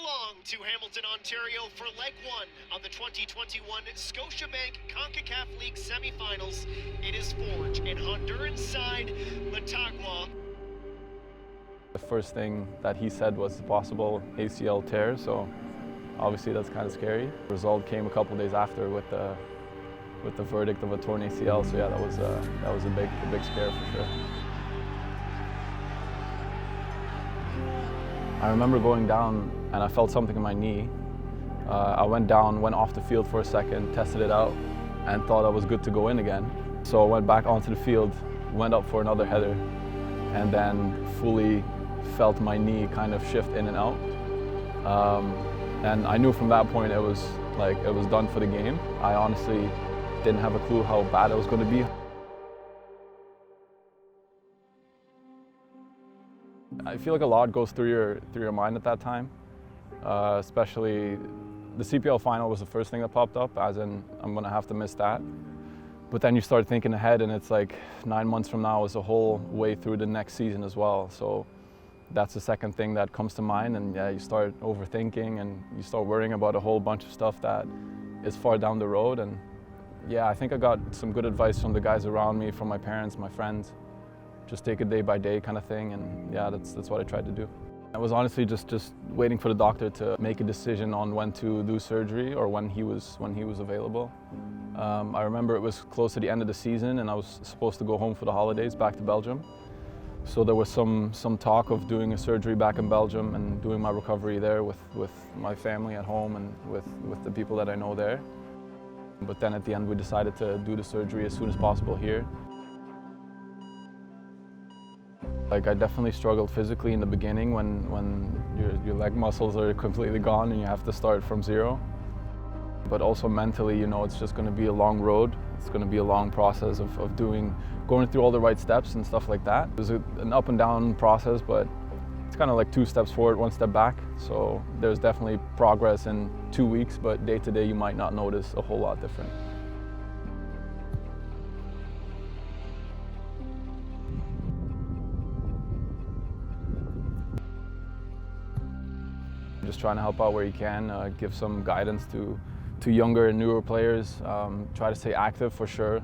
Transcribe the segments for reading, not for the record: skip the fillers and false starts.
along to Hamilton, Ontario for leg one of the 2021 Scotiabank CONCACAF League semifinals. It is Forge and Honduran side Latagua. The first thing that he said was a possible ACL tear, so obviously that's kind of scary. The result came a couple days after with the verdict of a torn ACL, so yeah, that was a big scare for sure. I remember going down and I felt something in my knee. I went down, went off the field for a second, tested it out, and thought I was good to go in again. So I went back onto the field, went up for another header, and then fully felt my knee kind of shift in and out. And I knew from that point it was done for the game. I honestly didn't have a clue how bad it was going to be. I feel like a lot goes through your mind at that time, especially the CPL final was the first thing that popped up, as in I'm going to have to miss that. But then you start thinking ahead, and it's like 9 months from now is a whole way through the next season as well. So that's the second thing that comes to mind, and yeah, you start overthinking and you start worrying about a whole bunch of stuff that is far down the road. And yeah, I think I got some good advice from the guys around me, from my parents, my friends. Just take it day by day kind of thing, and yeah, that's what I tried to do. I was honestly just waiting for the doctor to make a decision on when to do surgery or when he was available. I remember it was close to the end of the season and I was supposed to go home for the holidays back to Belgium. So there was some talk of doing a surgery back in Belgium and doing my recovery there with my family at home and with the people that I know there. But then at the end we decided to do the surgery as soon as possible here. Like, I definitely struggled physically in the beginning when your leg muscles are completely gone and you have to start from zero. But also mentally, you know, it's just going to be a long road. It's going to be a long process of going through all the right steps and stuff like that. It was an up and down process, but it's kind of like 2 steps forward, 1 step back. So there's definitely progress in 2 weeks, but day to day you might not notice a whole lot different. Just trying to help out where you can, give some guidance to younger and newer players. Try to stay active for sure.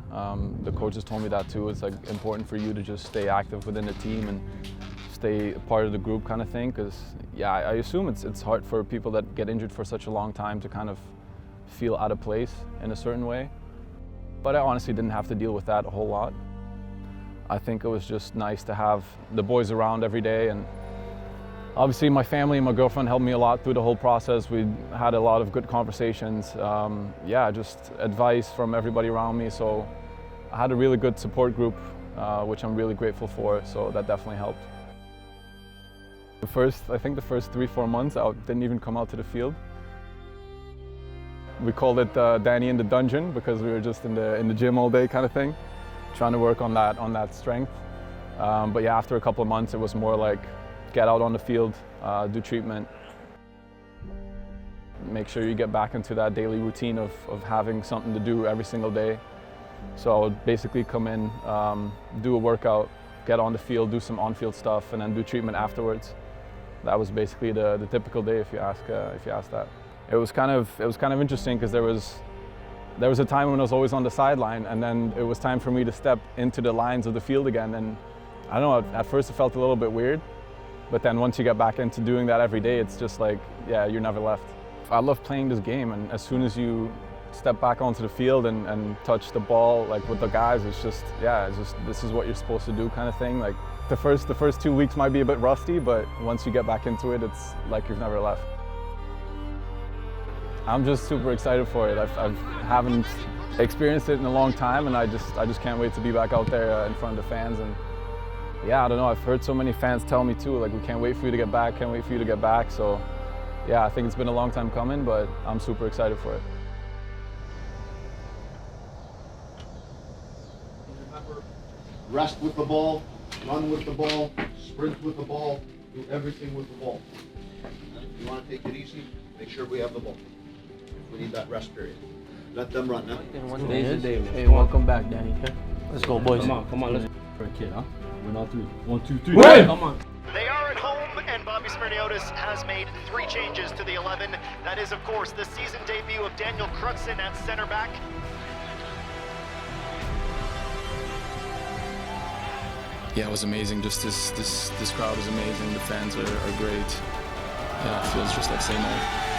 The coaches told me that too. It's like important for you to just stay active within the team and stay a part of the group kind of thing. Because yeah, I assume it's hard for people that get injured for such a long time to kind of feel out of place in a certain way. But I honestly didn't have to deal with that a whole lot. I think it was just nice to have the boys around every day, and obviously my family and my girlfriend helped me a lot through the whole process. We had a lot of good conversations. Yeah, just advice from everybody around me. So I had a really good support group, which I'm really grateful for. So that definitely helped. I think the first 3-4 months I didn't even come out to the field. We called it Danny in the dungeon because we were just in the gym all day kind of thing, trying to work on that strength. But yeah, after a couple of months it was more like, get out on the field, do treatment, make sure you get back into that daily routine of having something to do every single day. So I would basically come in, do a workout, get on the field, do some on-field stuff, and then do treatment afterwards. That was basically the typical day, if you ask that. It was kind of interesting because there was a time when I was always on the sideline, and then it was time for me to step into the lines of the field again. And I don't know, at first it felt a little bit weird. But then once you get back into doing that every day, it's just like, yeah, you're never left. I love playing this game, and as soon as you step back onto the field and touch the ball like with the guys, it's just this is what you're supposed to do kind of thing. Like the first 2 weeks might be a bit rusty, but once you get back into it, it's like you've never left. I'm just super excited for it. I haven't experienced it in a long time, and I just can't wait to be back out there in front of the fans. And yeah, I don't know, I've heard so many fans tell me too, like, we can't wait for you to get back, can't wait for you to get back. So yeah, I think it's been a long time coming, but I'm super excited for it. Remember, rest with the ball, run with the ball, sprint with the ball, do everything with the ball. If you want to take it easy, make sure we have the ball. We need that rest period. Let them run now. One day is a day, man. Hey, welcome back, Danny. Let's go, boys. Come on, let's for a kid, huh? We're on 3. 1, 2, 3. Come on. They are at home And Bobby Smirniotis has made 3 changes to the 11. That is, of course, the season debut of Daniel Krutzen at center back. Yeah, it was amazing. Just this crowd is amazing. The fans are great. Yeah, it feels just like same old.